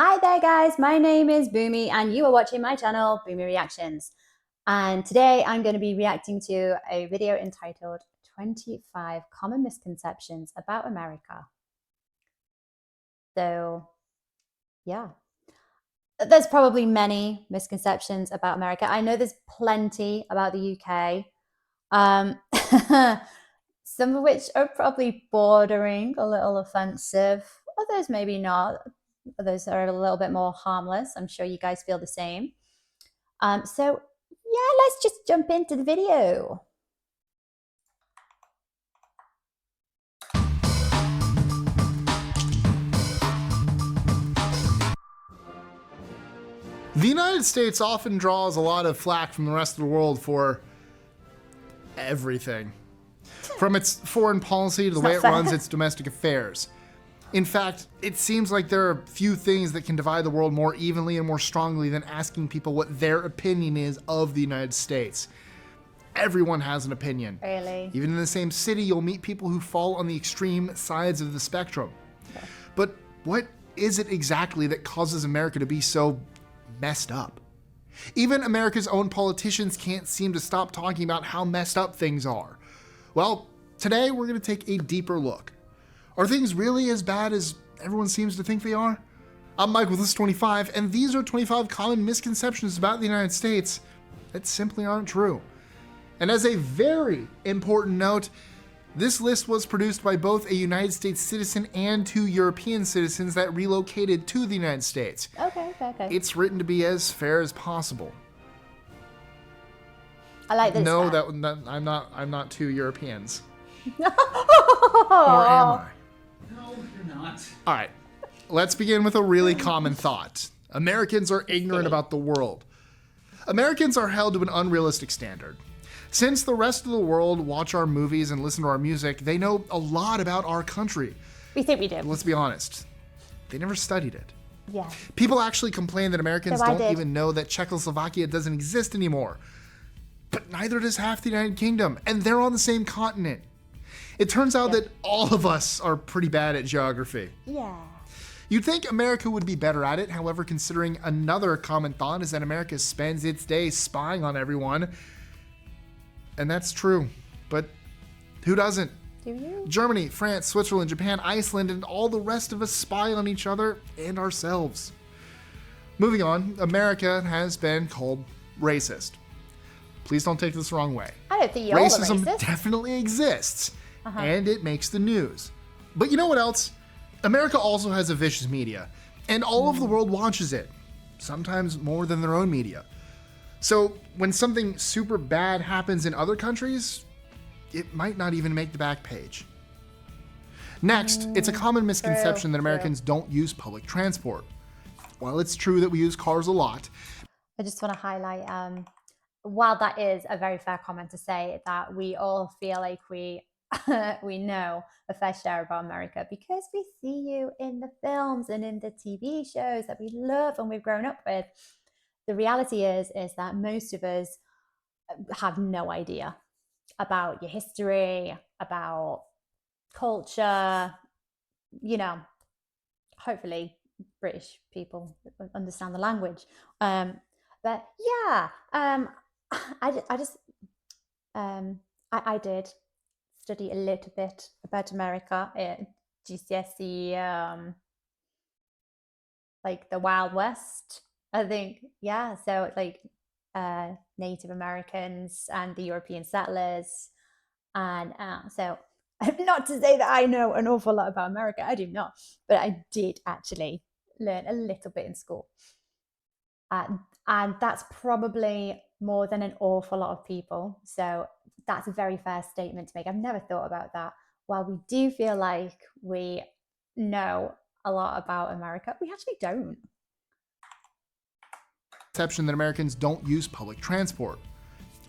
Hi there guys, my name is Boomy and you are watching my channel, Boomy Reactions. And today I'm going to be reacting to a video entitled 25 Common Misconceptions About America. So, yeah. There's probably many misconceptions about America. I know there's plenty about the UK. Some of which are probably bordering a little offensive, others maybe not. Others are a little bit more harmless. I'm sure you guys feel the same. So yeah, let's just jump into the video. The United States often draws a lot of flack from the rest of the world for everything. From its foreign policy to the way it runs its domestic affairs. In fact, it seems like there are few things that can divide the world more evenly and more strongly than asking people what their opinion is of the United States. Everyone has an opinion. Really? Even in the same city, you'll meet people who fall on the extreme sides of the spectrum. Okay. But what is it exactly that causes America to be so messed up? Even America's own politicians can't seem to stop talking about how messed up things are. Well, today we're going to take a deeper look. Are things really as bad as everyone seems to think they are? I'm Mike with List25, and these are 25 common misconceptions about the United States that simply aren't true. And as a very important note, this list was produced by both a United States citizen and 2 European citizens that relocated to the United States. Okay. It's written to be as fair as possible. I like this. No, I'm not 2 Europeans. Or am I? No, you're not. All right, let's begin with a really common thought. Americans are ignorant about the world. Americans are held to an unrealistic standard. Since the rest of the world watch our movies and listen to our music, they know a lot about our country. We think we do. Let's be honest, they never studied it. Yeah. People actually complain that Americans don't even know that Czechoslovakia doesn't exist anymore. But neither does half the United Kingdom, and they're on the same continent. It turns out that all of us are pretty bad at geography. Yeah. You'd think America would be better at it, however, considering another common thought is that America spends its days spying on everyone. And that's true, but who doesn't? Do you? Germany, France, Switzerland, Japan, Iceland, and all the rest of us spy on each other and ourselves. Moving on, America has been called racist. Please don't take this the wrong way. I don't think you're Racism racist. definitely exists, and it makes the news. But you know what else? America also has a vicious media, and all of the world watches it, sometimes more than their own media. So when something super bad happens in other countries, it might not even make the back page. Next, it's a common misconception that Americans don't use public transport. While it's true that we use cars a lot, I just want to highlight, while that is a very fair comment to say that we all feel like we know a fair share about America because we see you in the films and in the TV shows that we love and we've grown up with. The reality is that most of us have no idea about your history, about culture. You know, hopefully British people understand the language. But yeah, I did study a little bit about America at GCSE, like the Wild West, I think. Yeah, so like Native Americans and the European settlers, and so not to say that I know an awful lot about America, I do not, but I did actually learn a little bit in school, and that's probably more than an awful lot of people. So that's a very fair statement to make. I've never thought about that. While we do feel like we know a lot about America, we actually don't. Exception that Americans don't use public transport.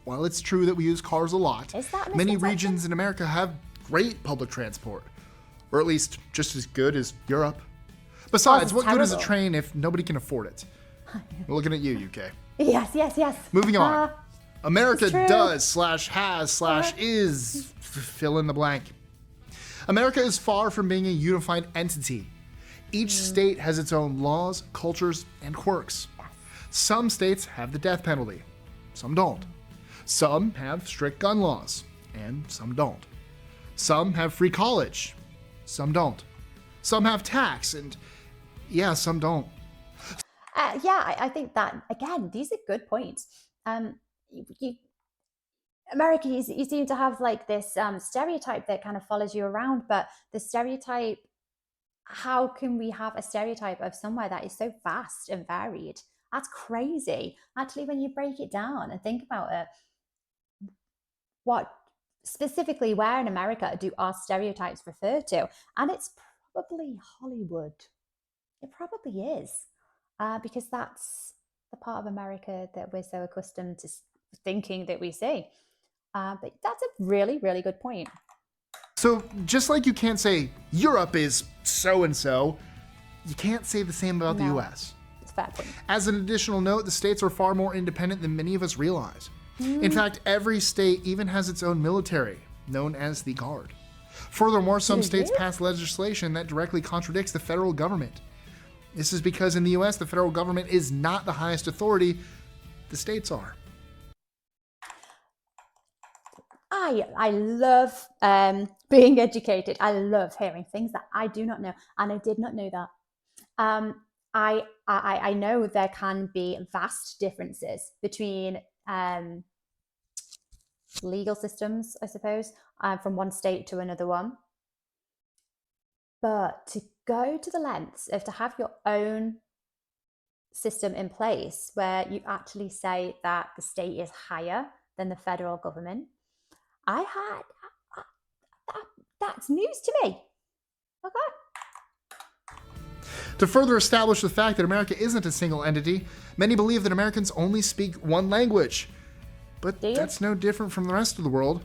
While it's true that we use cars a lot, many regions in America have great public transport, or at least just as good as Europe. Besides, what good is a train if nobody can afford it? We're looking at you, UK. Yes. Moving on. America does / is fill in the blank. America is far from being a unified entity. Each state has its own laws, cultures, and quirks. Some states have the death penalty, some don't. Some have strict gun laws, and some don't. Some have free college, some don't. Some have tax, and yeah, some don't. I think that, again, these are good points. You, America, you seem to have like this stereotype that kind of follows you around, but the stereotype, how can we have a stereotype of somewhere that is so vast and varied? That's crazy. Actually, when you break it down and think about it, what specifically where in America do our stereotypes refer to? And it's probably Hollywood. It probably is, because that's the part of America that we're so accustomed to thinking that we see. But that's a really, really good point. So, just like you can't say Europe is so and so, you can't say the same about the No. US. It's a fair point. As an additional note, the states are far more independent than many of us realize. In fact, every state even has its own military, known as the Guard. Furthermore, some states pass legislation that directly contradicts the federal government. This is because in the US, the federal government is not the highest authority, the states are. I love being educated. I love hearing things that I do not know, and I did not know that. I know there can be vast differences between legal systems, I suppose, from one state to another one. But to go to the lengths of to have your own system in place where you actually say that the state is higher than the federal government, that's news to me. Okay. To further establish the fact that America isn't a single entity, many believe that Americans only speak one language. But that's no different from the rest of the world.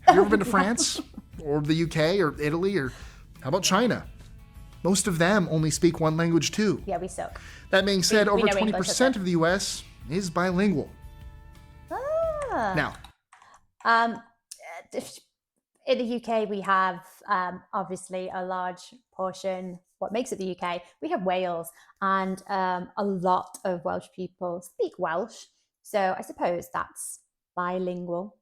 Have you ever been to France, or the UK, or Italy, or how about China? Most of them only speak one language too. Yeah, we suck. That being said, We over know 20% of the US is bilingual. Now, in the UK, we have obviously a large portion. What makes it the UK? We have Wales, and a lot of Welsh people speak Welsh. So I suppose that's bilingual.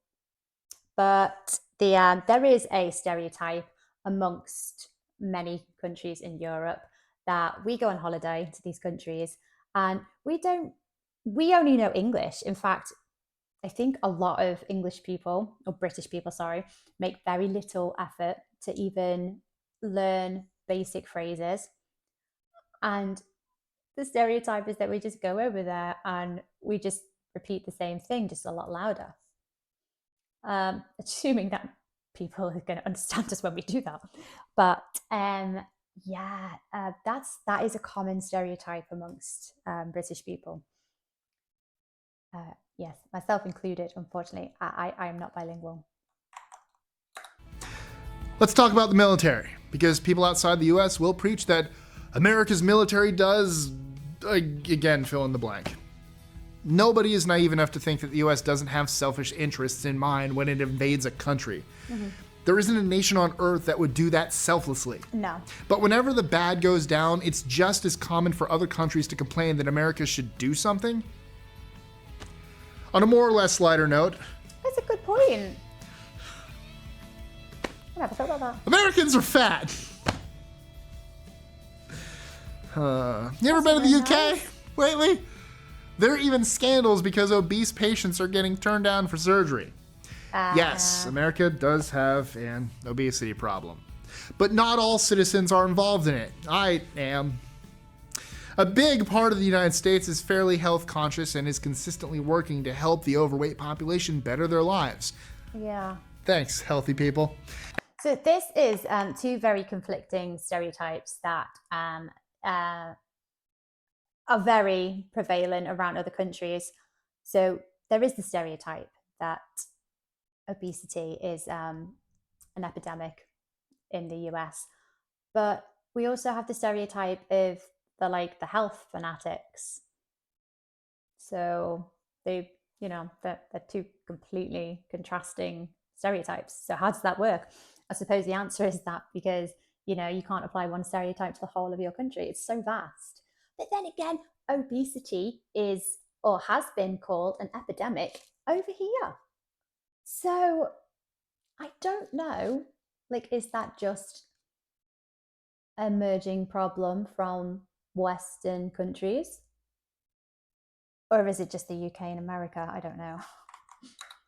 But there is a stereotype amongst many countries in Europe that we go on holiday to these countries and we only know English. In fact, I think a lot of English people, or British people, sorry, make very little effort to even learn basic phrases. And the stereotype is that we just go over there and we just repeat the same thing, just a lot louder. Assuming that people are going to understand us when we do that. But that is a common stereotype amongst British people. Yes, myself included, unfortunately. I am not bilingual. let's talk about the military, because people outside the US will preach that America's military does, again, fill in the blank. Nobody is naive enough to think that the US doesn't have selfish interests in mind when it invades a country. Mm-hmm. There isn't a nation on earth that would do that selflessly. No. But whenever the bad goes down, it's just as common for other countries to complain that America should do something. On a more or less lighter note, that's a good point. I never thought about that. Americans are fat. You ever been to the UK lately? There are even scandals because obese patients are getting turned down for surgery. Yes, America does have an obesity problem. But not all citizens are involved in it. I am. A big part of the United States is fairly health conscious and is consistently working to help the overweight population better their lives. Yeah. Thanks, healthy people. So this is two very conflicting stereotypes that are very prevalent around other countries. So there is the stereotype that obesity is an epidemic in the US, but we also have the stereotype of the health fanatics. So they're two completely contrasting stereotypes. So how does that work? I suppose the answer is that because you can't apply one stereotype to the whole of your country. It's so vast. But then again, obesity is or has been called an epidemic over here. So I don't know, like, is that just an emerging problem from Western countries? Or is it just the UK and America? I don't know.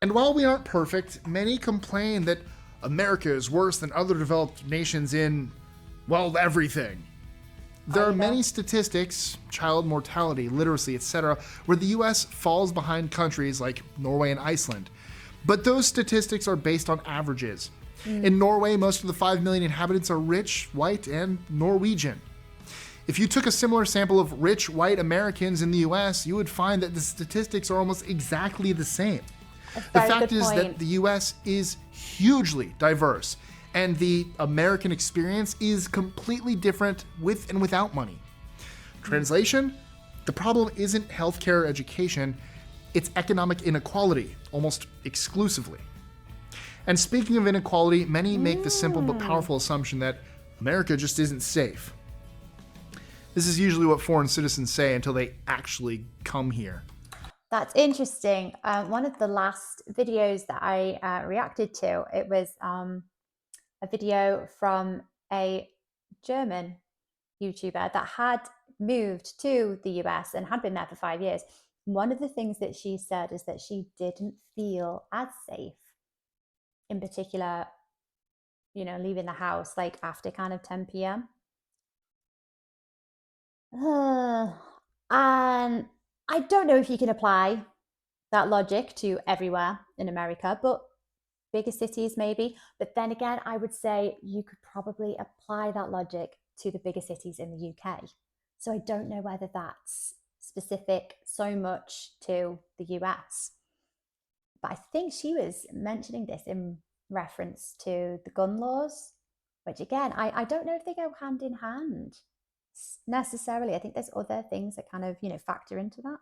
And while we aren't perfect, many complain that America is worse than other developed nations in, well, everything. There are many statistics, child mortality, literacy, etc., where the US falls behind countries like Norway and Iceland. But those statistics are based on averages. In Norway, most of the 5 million inhabitants are rich, white, and Norwegian. If you took a similar sample of rich, white Americans in the US, you would find that the statistics are almost exactly the same. The fact is that the US is hugely diverse, and the American experience is completely different with and without money. Translation? The problem isn't healthcare or education, it's economic inequality, almost exclusively. And speaking of inequality, many make the simple but powerful assumption that America just isn't safe. This is usually what foreign citizens say until they actually come here. That's interesting. One of the last videos that I reacted to, it was a video from a German YouTuber that had moved to the US and had been there for 5 years. One of the things that she said is that she didn't feel as safe, in particular, leaving the house like after kind of 10 p.m. And I don't know if you can apply that logic to everywhere in America, but bigger cities maybe. But then again, I would say you could probably apply that logic to the bigger cities in the UK. So I don't know whether that's specific so much to the US. But I think she was mentioning this in reference to the gun laws, which again, I don't know if they go hand in hand necessarily. I think there's other things that kind of, factor into that.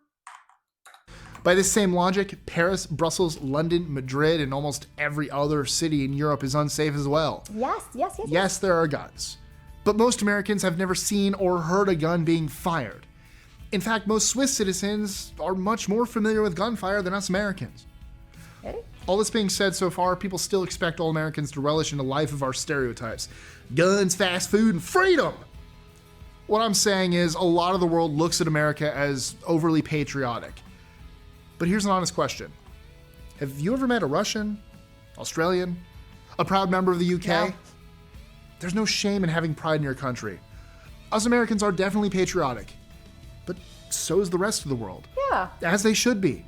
By this same logic, Paris, Brussels, London, Madrid, and almost every other city in Europe is unsafe as well. Yes. Yes, there are guns. But most Americans have never seen or heard a gun being fired. In fact, most Swiss citizens are much more familiar with gunfire than us Americans. Really? All this being said so far, people still expect all Americans to relish in a life of our stereotypes. Guns, fast food, and freedom! What I'm saying is, a lot of the world looks at America as overly patriotic. But here's an honest question. Have you ever met a Russian, Australian, a proud member of the UK? No. There's no shame in having pride in your country. Us Americans are definitely patriotic, but so is the rest of the world. Yeah. As they should be.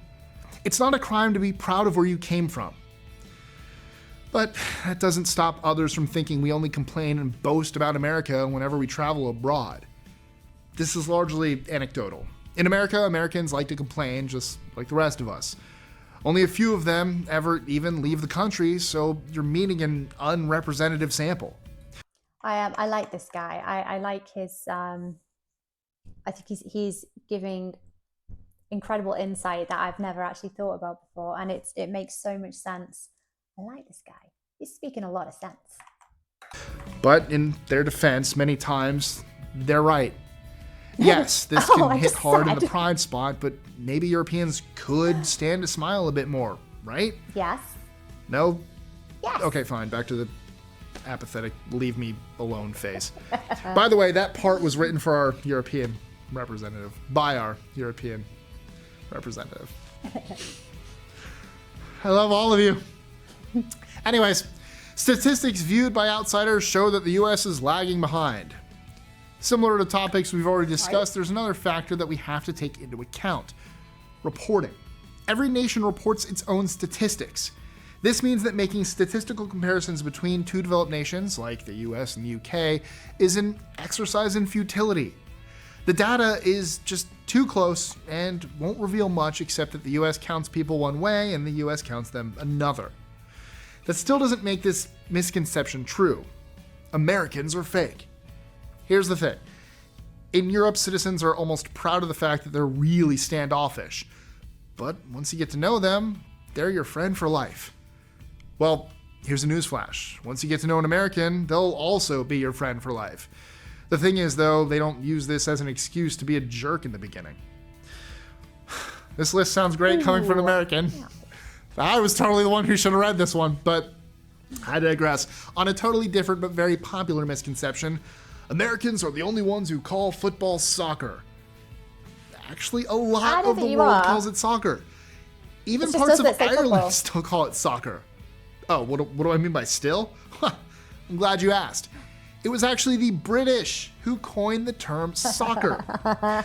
It's not a crime to be proud of where you came from. But that doesn't stop others from thinking we only complain and boast about America whenever we travel abroad. This is largely anecdotal. In America, Americans like to complain just like the rest of us. Only a few of them ever even leave the country, so you're meeting an unrepresentative sample. I like this guy. I like his. I think he's giving incredible insight that I've never actually thought about before, and it makes so much sense. I like this guy. He's speaking a lot of sense. But in their defense, many times they're right. Yes, this can hit hard in the pride spot, but maybe Europeans could stand to smile a bit more, right? Yes. No? Yes. Okay, fine. Back to the apathetic, leave me alone face. By the way, that part was written for our European representative, by our European representative. I love all of you. Anyways, statistics viewed by outsiders show that the US is lagging behind. Similar to topics we've already discussed, there's another factor that we have to take into account: reporting. Every nation reports its own statistics. This means that making statistical comparisons between two developed nations, like the US and the UK, is an exercise in futility. The data is just too close and won't reveal much except that the US counts people one way and the US counts them another. That still doesn't make this misconception true. Americans are fake. Here's the thing. In Europe, citizens are almost proud of the fact that they're really standoffish. But once you get to know them, they're your friend for life. Well, Here's a newsflash. Once you get to know an American, they'll also be your friend for life. The thing is, though, they don't use this as an excuse to be a jerk in the beginning. This list sounds great coming from an American. Yeah. I was totally the one who should have read this one, but I digress. On a totally different but very popular misconception, Americans are the only ones who call football soccer. Actually, a lot of the world calls it soccer. Even parts of Ireland still call it soccer. Oh, what do I mean by still? I'm glad you asked. It was actually the British who coined the term soccer.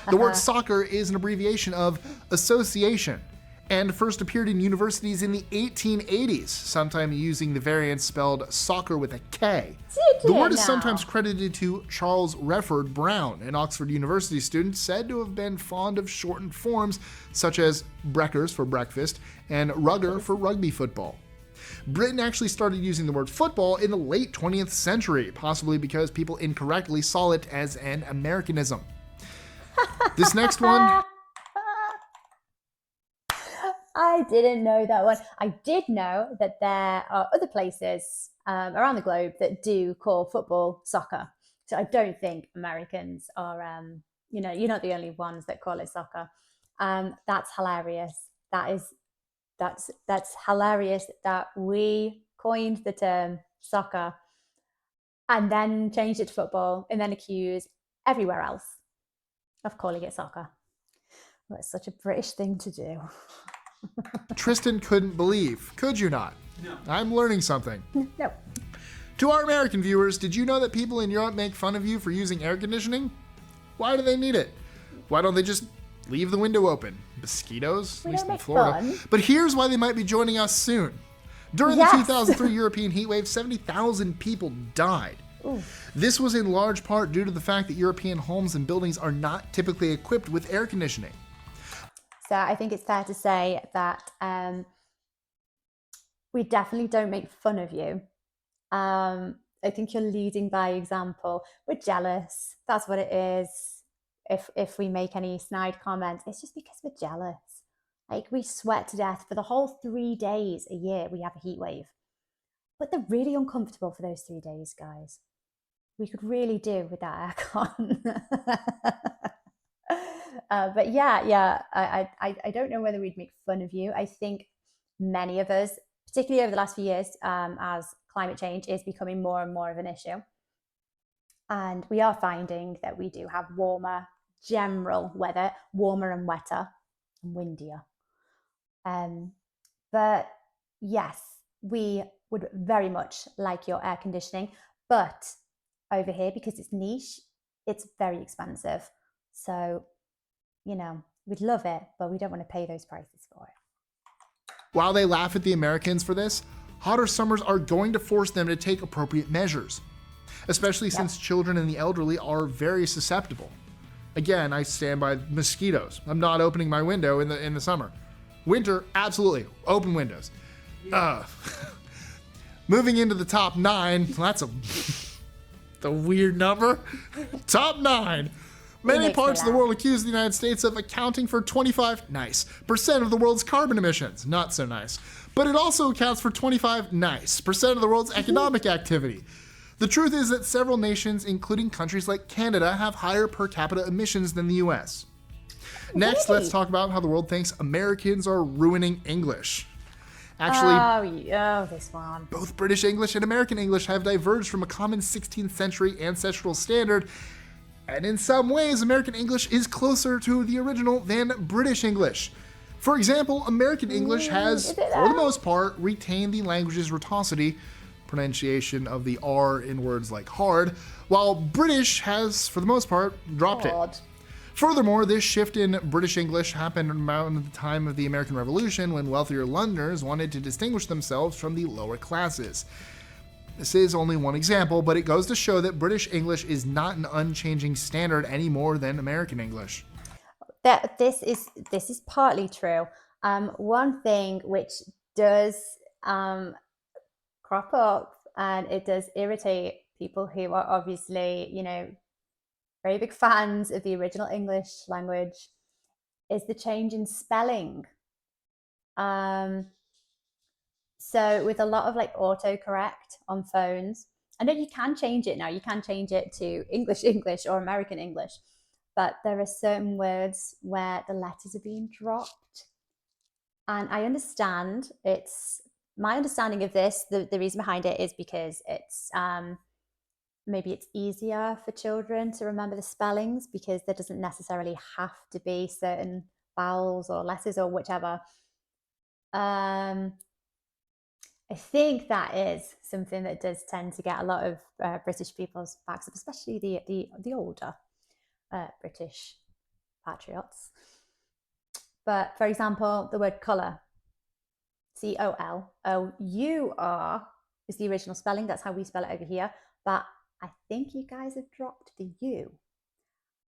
The word soccer is an abbreviation of association and first appeared in universities in the 1880s, sometime using the variant spelled soccer with a K. The word is sometimes credited to Charles Redford Brown, an Oxford University student said to have been fond of shortened forms such as brekkers for breakfast and rugger for rugby football. Britain actually started using the word football in the late 20th century, possibly because people incorrectly saw it as an Americanism. This next one... I didn't know that one. I did know that there are other places around the globe that do call football soccer. So I don't think Americans are, you're not the only ones that call it soccer. That's hilarious. That's hilarious that we coined the term soccer and then changed it to football and then accused everywhere else of calling it soccer. Well, it's such a British thing to do. Tristan couldn't believe. Could you not? No. I'm learning something. No. To our American viewers, did you know that people in Europe make fun of you for using air conditioning? Why do they need it? Why don't they just leave the window open? Mosquitoes? At least in Florida. Fun. But here's why they might be joining us soon. During the 2003 European heat wave, 70,000 people died. Ooh. This was in large part due to the fact that European homes and buildings are not typically equipped with air conditioning. So I think it's fair to say that we definitely don't make fun of you. I think you're leading by example. We're jealous. That's what it is. If we make any snide comments, it's just because we're jealous. Like, we sweat to death for the whole 3 days a year. We have a heat wave, but they're really uncomfortable for those 3 days, guys. We could really do with that aircon. But I don't know whether we'd make fun of you. I think many of us, particularly over the last few years, as climate change is becoming more and more of an issue, and we are finding that we do have warmer general weather, warmer and wetter and windier. But yes, we would very much like your air conditioning, but over here, because it's niche, it's very expensive. So, we'd love it, but we don't want to pay those prices for it. While they laugh at the Americans for this, hotter summers are going to force them to take appropriate measures, especially since children and the elderly are very susceptible. Again, I stand by mosquitoes. I'm not opening my window in the summer. Winter, absolutely, open windows. Moving into the top 9, that's the weird number. Top 9. Many parts of the world accuse the United States of accounting for 25% of the world's carbon emissions. Not so nice. But it also accounts for 25% of the world's economic activity. The truth is that several nations, including countries like Canada, have higher per capita emissions than the US. Next, let's talk about how the world thinks Americans are ruining English. Actually, this one. Both British English and American English have diverged from a common 16th century ancestral standard, and in some ways, American English is closer to the original than British English. For example, American English has, for the most part, retained the language's rotosity, pronunciation of the R in words like hard, while British has, for the most part, dropped it. Furthermore, this shift in British English happened around the time of the American Revolution, when wealthier Londoners wanted to distinguish themselves from the lower classes. This is only one example, but it goes to show that British English is not an unchanging standard any more than American English. This is partly true. One thing which does crop up, and it does irritate people who are obviously, very big fans of the original English language, is the change in spelling. So with a lot of like autocorrect on phones, I know you can change it now. You can change it to English English or American English, but there are certain words where the letters are being dropped. And I understand it's my understanding of this. The reason behind it is because it's maybe it's easier for children to remember the spellings because there doesn't necessarily have to be certain vowels or letters or whichever. Um, I think that is something that does tend to get a lot of British people's backs up, especially the older British patriots. But for example, the word colour, COLOUR, is the original spelling. That's how we spell it over here. But I think you guys have dropped the U.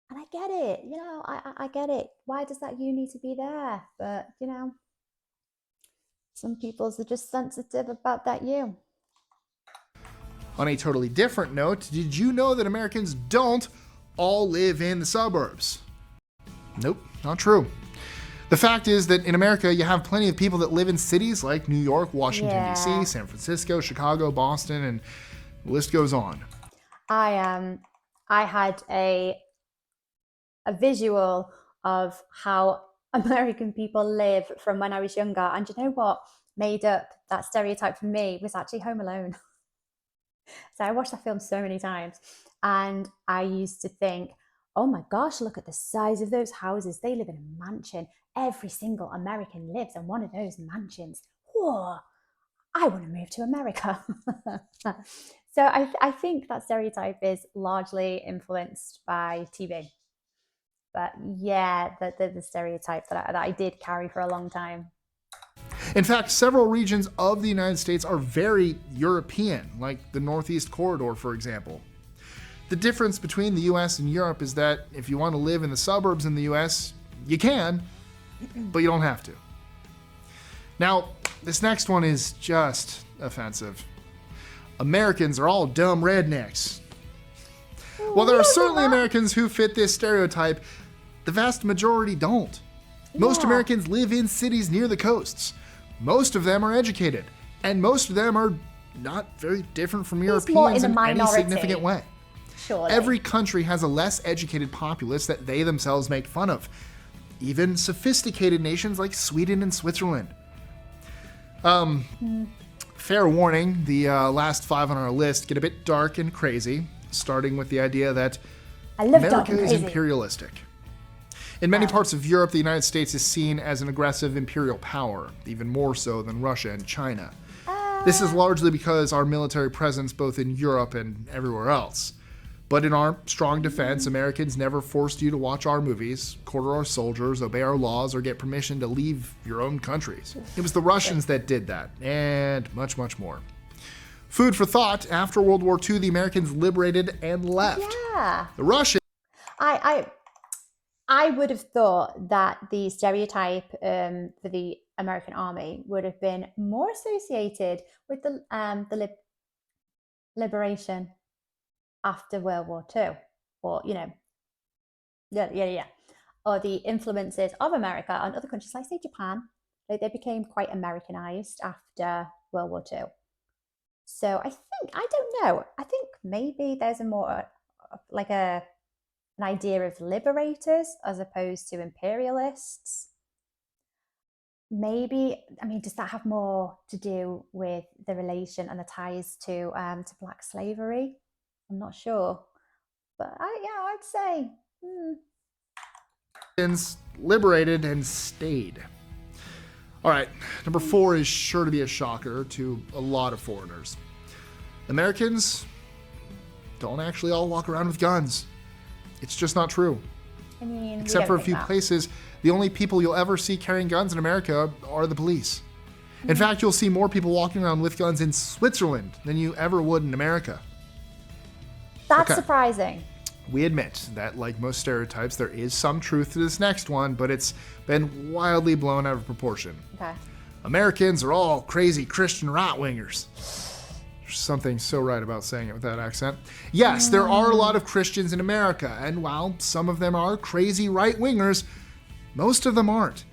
And I get it, I get it. Why does that U need to be there? But, some people's are just sensitive about that U. On a totally different note, did you know that Americans don't all live in the suburbs? Nope, not true. The fact is that in America, you have plenty of people that live in cities like New York, Washington, D.C., San Francisco, Chicago, Boston, and the list goes on. I had a visual of how American people live from when I was younger. And you know what made up that stereotype for me was actually Home Alone. So I watched that film so many times. And I used to think, oh my gosh, look at the size of those houses. They live in a mansion. Every single American lives in one of those mansions. Whoa, I want to move to America. So I think that stereotype is largely influenced by TV. But yeah, the stereotype that I did carry for a long time. In fact, several regions of the United States are very European, like the Northeast Corridor, for example. The difference between the US and Europe is that if you want to live in the suburbs in the US, you can, but you don't have to. Now, this next one is just offensive. Americans are all dumb rednecks. While there are certainly Americans who fit this stereotype, the vast majority don't. Most Americans live in cities near the coasts. Most of them are educated, and most of them are not very different from Europeans in any significant way. Surely. Every country has a less educated populace that they themselves make fun of. Even sophisticated nations like Sweden and Switzerland. Fair warning, the last 5 on our list get a bit dark and crazy, starting with the idea that America is imperialistic. In many parts of Europe, the United States is seen as an aggressive imperial power, even more so than Russia and China. This is largely because our military presence both in Europe and everywhere else. But in our strong defense, Americans never forced you to watch our movies, quarter our soldiers, obey our laws, or get permission to leave your own countries. It was the Russians that did that, and much, much more. Food for thought, after World War II, the Americans liberated and left. Yeah. The Russians... I would have thought that the stereotype for the American army would have been more associated with the liberation after World War II, or or the influences of America on other countries, like say Japan. They became quite Americanized after World War II. So I don't know. I think maybe there's a more like an idea of liberators as opposed to imperialists. Maybe, does that have more to do with the relation and the ties to Black slavery? I'm not sure, but I'd say liberated and stayed. All right, number 4 is sure to be a shocker to a lot of foreigners. Americans don't actually all walk around with guns. It's just not true. Except for a few places, the only people you'll ever see carrying guns in America are the police. In fact, you'll see more people walking around with guns in Switzerland than you ever would in America. That's surprising. We admit that, like most stereotypes, there is some truth to this next one, but it's been wildly blown out of proportion. Okay. Americans are all crazy Christian right-wingers. There's something so right about saying it with that accent. Yes, there are a lot of Christians in America, and while some of them are crazy right-wingers, most of them aren't.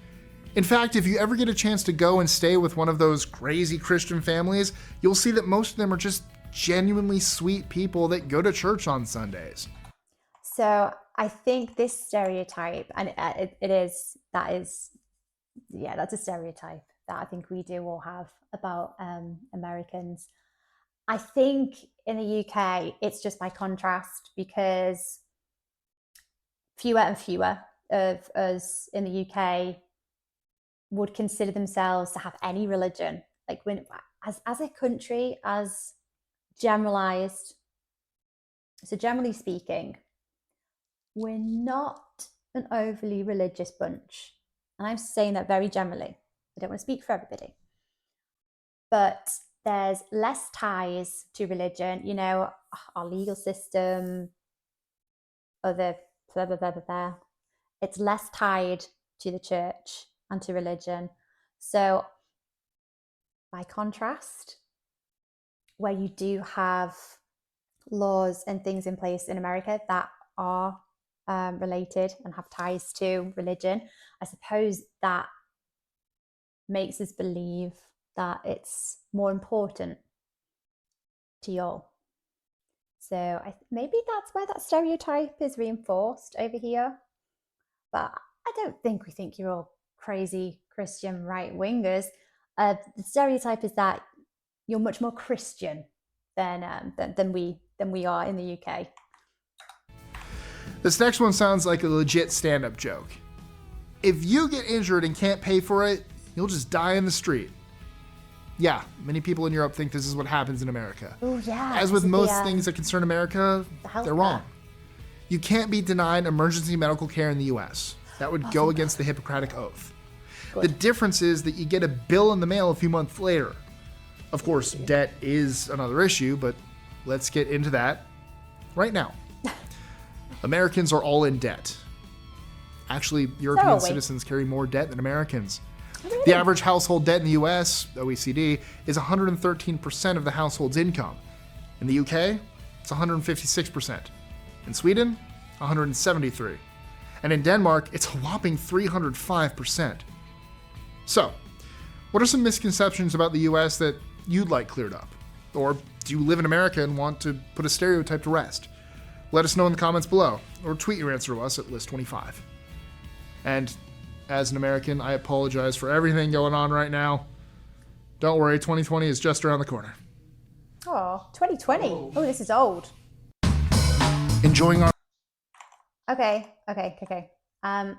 In fact, if you ever get a chance to go and stay with one of those crazy Christian families, you'll see that most of them are just genuinely sweet people that go to church on Sundays. So I think this stereotype, and that's a stereotype that I think we do all have about Americans. I think in the UK, it's just by contrast because fewer and fewer of us in the UK would consider themselves to have any religion. Like when, as a country, as generalized, so generally speaking, we're not an overly religious bunch. And I'm saying that very generally. I don't want to speak for everybody. But there's less ties to religion, our legal system, other blah, blah, blah, blah, blah. It's less tied to the church and to religion. So, by contrast, where you do have laws and things in place in America that are related and have ties to religion, I suppose that makes us believe that it's more important to y'all. So maybe that's where that stereotype is reinforced over here. But I don't think we think you're all crazy Christian right wingers. The stereotype is that you're much more Christian than we are in the UK. This next one sounds like a legit stand-up joke. If you get injured and can't pay for it, you'll just die in the street. Yeah, many people in Europe think this is what happens in America. Oh yeah. As with most things that concern America, they're wrong. You can't be denied emergency medical care in the US. That would go against the Hippocratic Oath. Good. The difference is that you get a bill in the mail a few months later. Of course, debt is another issue, but let's get into that right now. Americans are all in debt. Actually, European citizens carry more debt than Americans. Really? The average household debt in the US, OECD, is 113% of the household's income. In the UK, it's 156%. In Sweden, 173%. And in Denmark, it's a whopping 305%. So, what are some misconceptions about the US that you'd like cleared up? Or do you live in America and want to put a stereotype to rest? Let us know in the comments below, or tweet your answer to us at List25. And as an American, I apologize for everything going on right now. Don't worry, 2020 is just around the corner. Oh, 2020. Oh, this is old. Enjoying our... Okay. I'm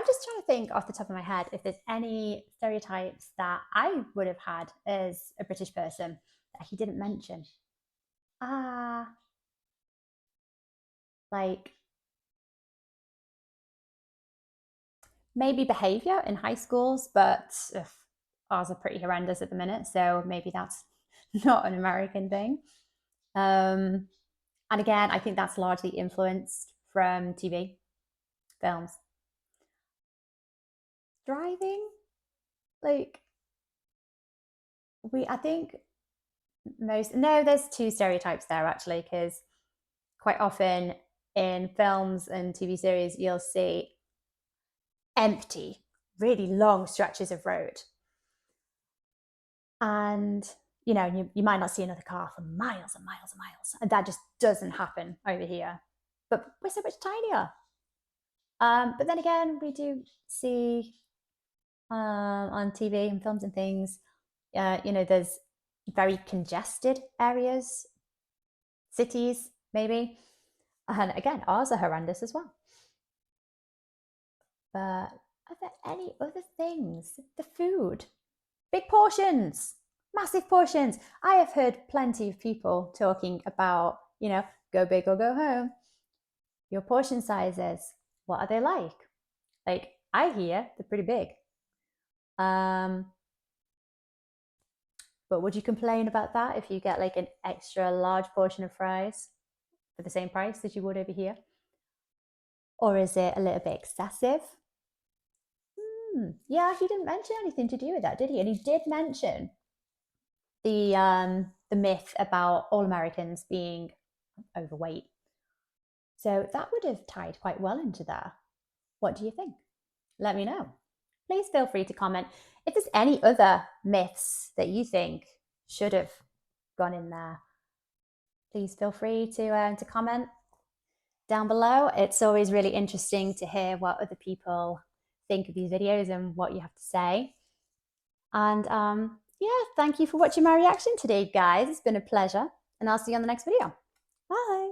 just trying to think off the top of my head if there's any stereotypes that I would have had as a British person that he didn't mention. Like maybe behavior in high schools, but ours are pretty horrendous at the minute, so maybe that's not an American thing. And again, I think that's largely influenced from TV, films. Driving, I think there's two stereotypes there actually, because quite often in films and TV series, you'll see empty, really long stretches of road. And, you might not see another car for miles and miles and miles. And that just doesn't happen over here. But we're so much tinier. But then again, we do see on TV and films and things, there's very congested areas, cities, maybe. And again, ours are horrendous as well. But are there any other things? The food, big portions, massive portions. I have heard plenty of people talking about, go big or go home. Your portion sizes, what are they like? Like, I hear they're pretty big. But would you complain about that if you get like an extra large portion of fries for the same price as you would over here? Or is it a little bit excessive? Yeah, he didn't mention anything to do with that, did he? And he did mention the myth about all Americans being overweight. So that would have tied quite well into that. What do you think? Let me know. please feel free to comment. If there's any other myths that you think should have gone in there, please feel free to comment down below. It's always really interesting to hear what other people think of these videos and what you have to say. And yeah, thank you for watching my reaction today, guys. It's been a pleasure, and I'll see you on the next video. Bye.